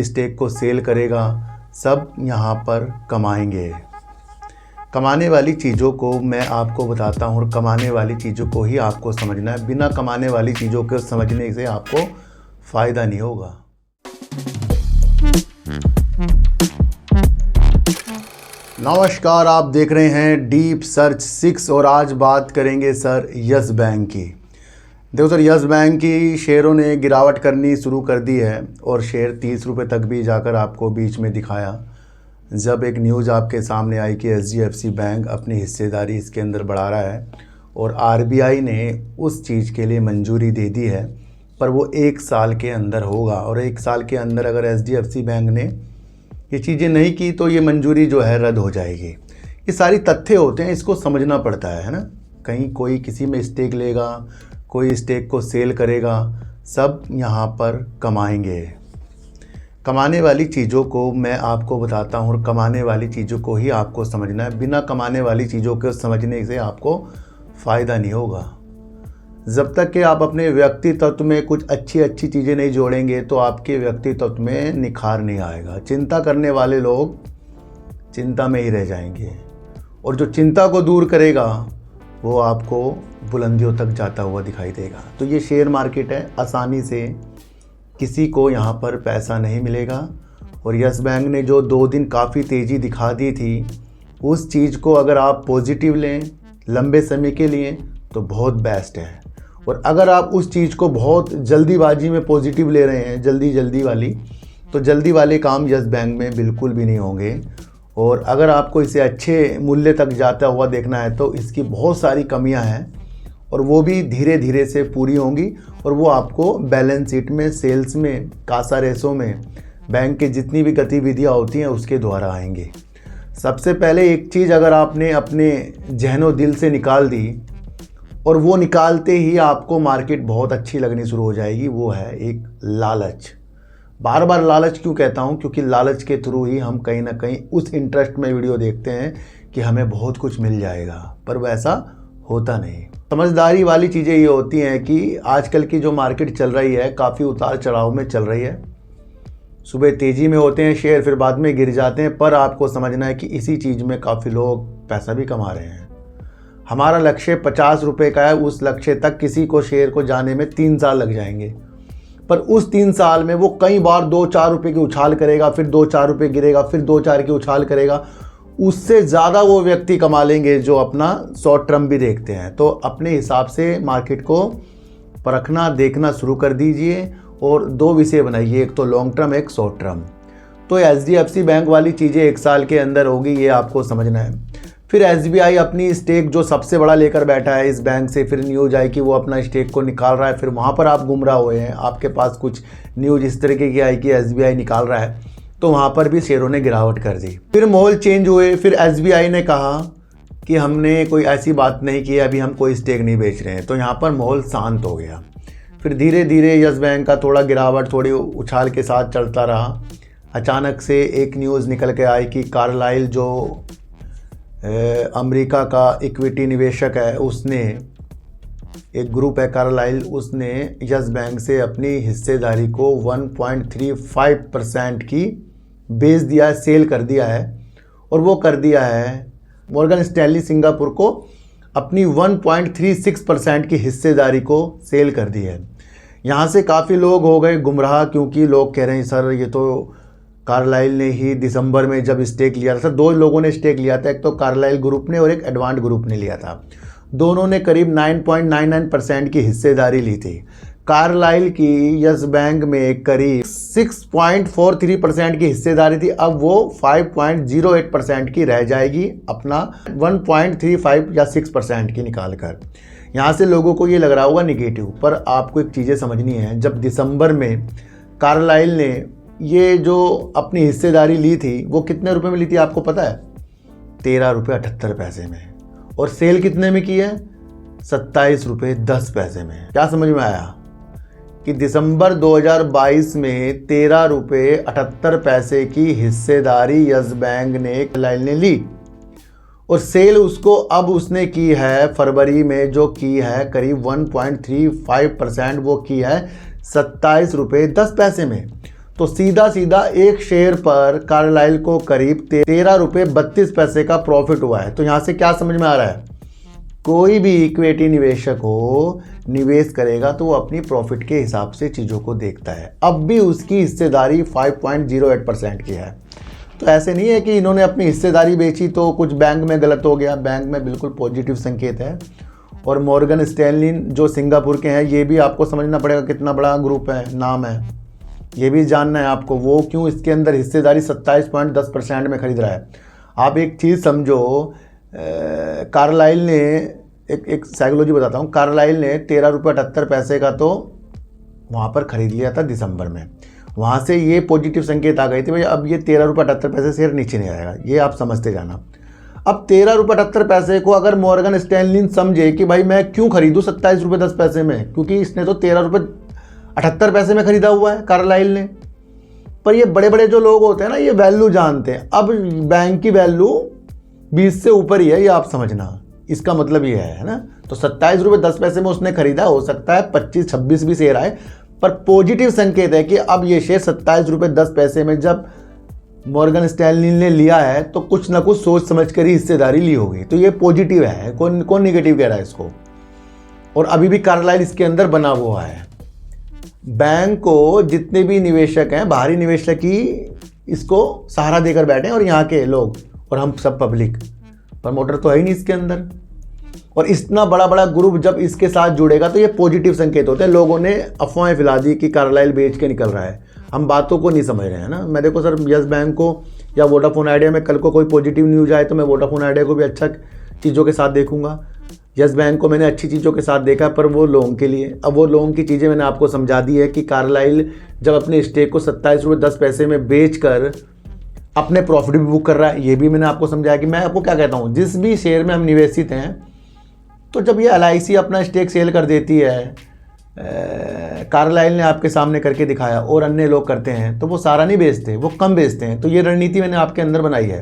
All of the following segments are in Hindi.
स्टेक को सेल करेगा, सब यहाँ पर कमाएंगे। कमाने वाली चीज़ों को मैं आपको बताता हूँ और कमाने वाली चीज़ों को ही आपको समझना है। बिना कमाने वाली चीज़ों को समझने से आपको फ़ायदा नहीं होगा। नमस्कार, आप देख रहे हैं डीप सर्च 6 और आज बात करेंगे सर यस बैंक की। देखो सर, यस बैंक की शेयरों ने गिरावट करनी शुरू कर दी है और शेयर 30 रुपये तक भी जाकर आपको बीच में दिखाया, जब एक न्यूज़ आपके सामने आई कि एचडीएफसी बैंक अपनी हिस्सेदारी इसके अंदर बढ़ा रहा है और आरबीआई ने उस चीज़ के लिए मंजूरी दे दी है, पर वो 1 साल के अंदर होगा। और 1 साल के अंदर अगर एचडीएफसी बैंक ने ये चीज़ें नहीं की तो ये मंजूरी जो है रद्द हो जाएगी। ये सारी तथ्य होते हैं, इसको समझना पड़ता है ना। कहीं कोई किसी में स्टेक लेगा, कोई स्टेक को सेल करेगा, सब यहाँ पर कमाएंगे। कमाने वाली चीज़ों को मैं आपको बताता हूँ और कमाने वाली चीज़ों को ही आपको समझना है। बिना कमाने वाली चीज़ों को समझने से आपको फ़ायदा नहीं होगा। जब तक कि आप अपने व्यक्तित्व में कुछ अच्छी चीज़ें नहीं जोड़ेंगे तो आपके व्यक्तित्व में निखार नहीं आएगा। चिंता करने वाले लोग चिंता में ही रह जाएंगे और जो चिंता को दूर करेगा वो आपको बुलंदियों तक जाता हुआ दिखाई देगा। तो ये शेयर मार्केट है, आसानी से किसी को यहाँ पर पैसा नहीं मिलेगा। और यस बैंक ने जो 2 दिन काफ़ी तेज़ी दिखा दी थी, उस चीज़ को अगर आप पॉजिटिव लें लंबे समय के लिए तो बहुत बेस्ट है। और अगर आप उस चीज़ को बहुत जल्दीबाजी में पॉजिटिव ले रहे हैं, जल्दी वाली, तो जल्दी वाले काम यस बैंक में बिल्कुल भी नहीं होंगे। और अगर आपको इसे अच्छे मूल्य तक जाता हुआ देखना है तो इसकी बहुत सारी कमियां हैं और वो भी धीरे धीरे से पूरी होंगी और वो आपको बैलेंस शीट में, सेल्स में, कासा रेशो में, बैंक के जितनी भी गतिविधियां होती हैं उसके द्वारा आएंगे। सबसे पहले एक चीज़ अगर आपने अपने जहनो दिल से निकाल दी और वो निकालते ही आपको मार्केट बहुत अच्छी लगनी शुरू हो जाएगी, वो है एक लालच। बार बार लालच क्यों कहता हूँ? क्योंकि लालच के थ्रू ही हम कहीं ना कहीं उस इंटरेस्ट में वीडियो देखते हैं कि हमें बहुत कुछ मिल जाएगा, पर वैसा होता नहीं। समझदारी वाली चीज़ें ये होती हैं कि आजकल की जो मार्केट चल रही है काफ़ी उतार चढ़ाव में चल रही है। सुबह तेज़ी में होते हैं शेयर, फिर बाद में गिर जाते हैं, पर आपको समझना है कि इसी चीज़ में काफ़ी लोग पैसा भी कमा रहे हैं। हमारा लक्ष्य 50 रुपये का है, उस लक्ष्य तक किसी को शेयर को जाने में 3 साल लग जाएंगे, पर उस 3 साल में वो कई बार 2-4 रुपये की उछाल करेगा, फिर 2-4 रुपये गिरेगा, फिर 2-4 की उछाल करेगा। उससे ज़्यादा वो व्यक्ति कमा लेंगे जो अपना शॉर्ट टर्म भी देखते हैं। तो अपने हिसाब से मार्केट को परखना, देखना शुरू कर दीजिए और 2 विषय बनाइए, एक तो लॉन्ग टर्म, एक शॉर्ट टर्म। तो एचडीएफसी बैंक वाली चीज़ें 1 साल के अंदर होगी, ये आपको समझना है। फिर एसबीआई अपनी स्टेक जो सबसे बड़ा लेकर बैठा है इस बैंक से, फिर न्यूज़ आई कि वो अपना स्टेक को निकाल रहा है, फिर वहाँ पर आप गुमराह हुए हैं। आपके पास कुछ न्यूज़ इस तरीके की आई कि एसबीआई निकाल रहा है, तो वहाँ पर भी शेयरों ने गिरावट कर दी। फिर माहौल चेंज हुए, फिर एसबीआई ने कहा कि हमने कोई ऐसी बात नहीं की, अभी हम कोई स्टेक नहीं बेच रहे हैं, तो यहाँ पर माहौल शांत हो गया। फिर धीरे धीरे यस बैंक का थोड़ा गिरावट थोड़ी उछाल के साथ चलता रहा। अचानक से एक न्यूज़ निकल के आई कि कार्लाइल जो अमेरिका का इक्विटी निवेशक है, उसने, एक ग्रुप है कार्लाइल, उसने यस बैंक से अपनी हिस्सेदारी को 1.35% की बेच दिया है, सेल कर दिया है। और वो कर दिया है मॉर्गन स्टैनली सिंगापुर को अपनी 1.36% की हिस्सेदारी को सेल कर दी है। यहाँ से काफ़ी लोग हो गए गुमराह, क्योंकि लोग कह रहे हैं सर ये तो कार्लाइल ने ही दिसंबर में जब स्टेक लिया था, 2 लोगों ने स्टेक लिया था, एक तो कार्लाइल ग्रुप ने और एक एडवांट ग्रुप ने लिया था। दोनों ने करीब 9.99% की हिस्सेदारी ली थी। कार्लाइल की यस बैंक में करीब 6.43% की हिस्सेदारी थी, अब वो 5.08% की रह जाएगी, अपना 1.35 या 6% की निकाल कर। यहाँ से लोगों को ये लग रहा होगा निगेटिव, पर आपको एक चीज़ें समझनी है। जब दिसंबर में कार्लाइल ने ये जो अपनी हिस्सेदारी ली थी वो कितने रुपए में ली थी आपको पता है? 13 रुपये 78 पैसे में। और सेल कितने में की है? 27 रुपये 10 पैसे में। क्या समझ में आया कि दिसंबर 2022 में 13 रुपये 78 पैसे की हिस्सेदारी यस बैंक ने कार्लाइल ने ली और सेल उसको अब उसने की है फरवरी में, जो की है करीब 1.35%, वो की है 27 रुपये 10 पैसे में। तो सीधा सीधा एक शेयर पर कार्लाइल को करीब 13 रुपये 32 पैसे का प्रॉफिट हुआ है। तो यहाँ से क्या समझ में आ रहा है, कोई भी इक्विटी निवेशक हो, निवेश करेगा तो वो अपनी प्रॉफिट के हिसाब से चीज़ों को देखता है। अब भी उसकी हिस्सेदारी 5.08% की है। तो ऐसे नहीं है कि इन्होंने अपनी हिस्सेदारी बेची तो कुछ बैंक में गलत हो गया, बैंक में बिल्कुल पॉजिटिव संकेत है। और मॉर्गन स्टैनली जो सिंगापुर के हैं, ये भी आपको समझना पड़ेगा कितना बड़ा ग्रुप है, नाम है, ये भी जानना है आपको। वो क्यों इसके अंदर हिस्सेदारी 27.10% में खरीद रहा है। आप एक चीज़ समझो, कार्लाइल ने एक साइकोलॉजी बताता हूँ, कार्लाइल ने 13 रुपये 78 पैसे का तो वहाँ पर ख़रीद लिया था दिसंबर में। वहाँ से ये पॉजिटिव संकेत आ गए थे भाई अब ये 13 रुपये 78 पैसे शेयर नीचे नहीं आएगा, ये आप समझते जाना। अब 13 रुपये 78 पैसे को अगर मॉर्गन स्टैनली समझे कि भाई मैं क्यों खरीदूँ 27 रुपये 10 पैसे में, क्योंकि इसने तो 13 रुपये 78 पैसे में ख़रीदा हुआ है कार्लाइल ने। पर ये बड़े बड़े जो लोग होते हैं ना, ये वैल्यू जानते हैं। अब बैंक की वैल्यू 20 से ऊपर ही है, ये आप समझना, इसका मतलब ये है ना। तो 27 रुपये 10 पैसे में उसने खरीदा, हो सकता है 25-26 भी शेयर आए, पर पॉजिटिव संकेत है कि अब ये शेयर 27 रुपये 10 पैसे में जब मॉर्गन स्टैनली ने लिया है तो कुछ ना कुछ सोच समझ कर ही हिस्सेदारी ली होगी। तो ये पॉजिटिव है, कौन निगेटिव कह रहा है इसको। और अभी भी कार्लाइल इसके अंदर बना हुआ है। बैंक को जितने भी निवेशक हैं, बाहरी निवेशक ही इसको सहारा देकर बैठे हैं, और यहाँ के लोग और हम सब पब्लिक, प्रमोटर तो है ही नहीं इसके अंदर। और इतना बड़ा बड़ा ग्रुप जब इसके साथ जुड़ेगा तो ये पॉजिटिव संकेत होते हैं। लोगों ने अफवाहें फैला दी कि कार्लाइल बेच के निकल रहा है, हम बातों को नहीं समझ रहे हैं ना। मैं देखो सर, यस बैंक को या वोडाफोन आइडिया में कल को कोई पॉजिटिव न्यूज आए तो मैं वोडाफोन आइडिया को भी अच्छा चीज़ों के साथ देखूंगा। यस बैंक को मैंने अच्छी चीज़ों के साथ देखा, पर वो लोगों के लिए। अब वो लोगों की चीज़ें मैंने आपको समझा दी है कि कार्लाइल जब अपने स्टेक को 27 रुपये 10 पैसे में बेच कर अपने प्रॉफिट भी बुक कर रहा है, ये भी मैंने आपको समझाया। कि मैं आपको क्या कहता हूँ, जिस भी शेयर में हम निवेशित हैं, तो जब ये LIC अपना स्टेक सेल कर देती है, कार्लाइल ने आपके सामने करके दिखाया, और अन्य लोग करते हैं, तो वो सारा नहीं बेचते, वो कम बेचते हैं। तो ये रणनीति मैंने आपके अंदर बनाई है।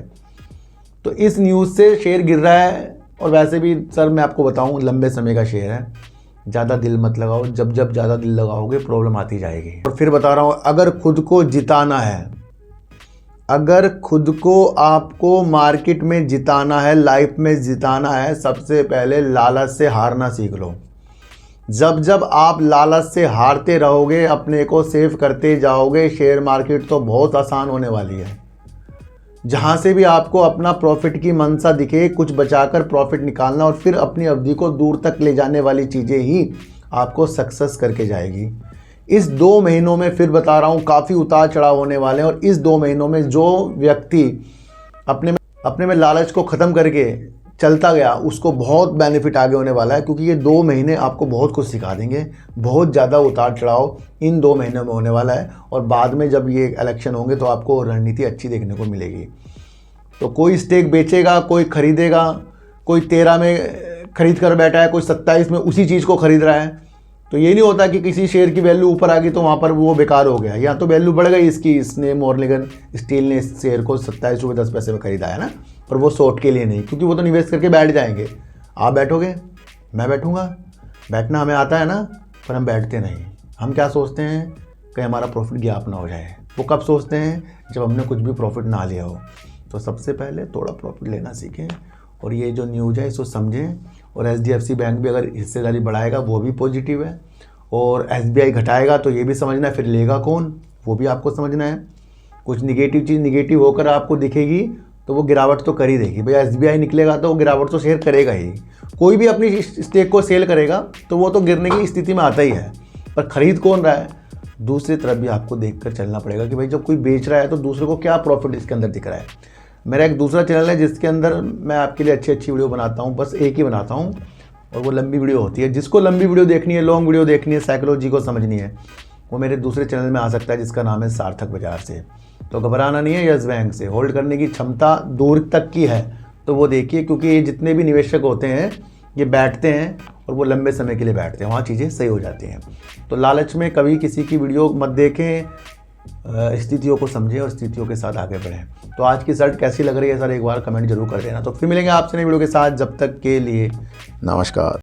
तो इस न्यूज़ से शेयर गिर रहा है। और वैसे भी सर मैं आपको बताऊं, लंबे समय का शेयर है, ज़्यादा दिल मत लगाओ। जब ज़्यादा दिल लगाओगे प्रॉब्लम आती जाएगी। और फिर बता रहा हूँ, अगर खुद को जिताना है, अगर खुद को आपको मार्केट में जिताना है, लाइफ में जिताना है, सबसे पहले लालच से हारना सीख लो। जब आप लालच से हारते रहोगे, अपने को सेव करते जाओगे, शेयर मार्केट तो बहुत आसान होने वाली है। जहाँ से भी आपको अपना प्रॉफिट की मंशा दिखे, कुछ बचाकर प्रॉफिट निकालना और फिर अपनी अवधि को दूर तक ले जाने वाली चीज़ें ही आपको सक्सेस करके जाएगी। इस 2 महीनों में फिर बता रहा हूँ, काफ़ी उतार चढ़ाव होने वाले हैं। और इस 2 महीनों में जो व्यक्ति अपने में लालच को ख़त्म करके चलता गया, उसको बहुत बेनिफिट आगे होने वाला है। क्योंकि ये 2 महीने आपको बहुत कुछ सिखा देंगे। बहुत ज़्यादा उतार चढ़ाव इन 2 महीनों में होने वाला है। और बाद में जब ये इलेक्शन होंगे तो आपको रणनीति अच्छी देखने को मिलेगी। तो कोई स्टेक बेचेगा, कोई खरीदेगा, कोई 13 में खरीद कर बैठा है, कोई 27 में उसी चीज़ को खरीद रहा है। तो ये नहीं होता कि किसी शेयर की वैल्यू ऊपर आ गई तो वहाँ पर वो बेकार हो गया, या तो वैल्यू बढ़ गई इसकी, इसने मॉर्गन स्टील ने इस शेयर को 27 रुपये 10 पैसे में खरीदा है ना। पर वो शॉर्ट के लिए नहीं, क्योंकि वो तो निवेश करके बैठ जाएंगे। आप बैठोगे, मैं बैठूंगा, बैठना हमें आता है ना, पर हम बैठते नहीं। हम क्या सोचते हैं कि हमारा प्रॉफिट गैप ना हो जाए। वो कब सोचते हैं, जब हमने कुछ भी प्रॉफिट ना लिया हो। तो सबसे पहले थोड़ा प्रॉफिट लेना सीखें, और ये जो न्यूज़ है इसको समझें। और HDFC बैंक भी अगर हिस्सेदारी बढ़ाएगा वो भी पॉजिटिव है, और SBI घटाएगा तो ये भी समझना है, फिर लेगा कौन वो भी आपको समझना है। कुछ निगेटिव चीज़ निगेटिव होकर आपको दिखेगी तो वो गिरावट तो कर ही देगी। भाई SBI निकलेगा तो वो गिरावट तो शेयर करेगा ही। कोई भी अपनी स्टेक को सेल करेगा तो वो तो गिरने की स्थिति में आता ही है। पर ख़रीद कौन रहा है, दूसरी तरफ भी आपको देख कर चलना पड़ेगा कि भाई जब कोई बेच रहा है तो दूसरे को क्या प्रॉफिट इसके अंदर दिख रहा है। मेरा एक दूसरा चैनल है जिसके अंदर मैं आपके लिए अच्छी वीडियो बनाता हूँ, बस एक ही बनाता हूँ, और वो लंबी वीडियो होती है। जिसको लंबी वीडियो देखनी है, लॉन्ग वीडियो देखनी है, साइकोलॉजी को समझनी है, वो मेरे दूसरे चैनल में आ सकता है जिसका नाम है सार्थक बाजार से। तो घबराना नहीं है, यस बैंक से होल्ड करने की क्षमता दूर तक की है तो वो देखिए। क्योंकि ये जितने भी निवेशक होते हैं ये बैठते हैं और वो लंबे समय के लिए बैठते हैं, वहाँ चीज़ें सही हो जाती हैं। तो लालच में कभी किसी की वीडियो मत देखें, स्थितियों को समझें और स्थितियों के साथ आगे बढ़ें। तो आज की रिजल्ट कैसी लग रही है सर, एक बार कमेंट जरूर कर देना। तो फिर मिलेंगे आपसे नई वीडियो के साथ, जब तक के लिए नमस्कार।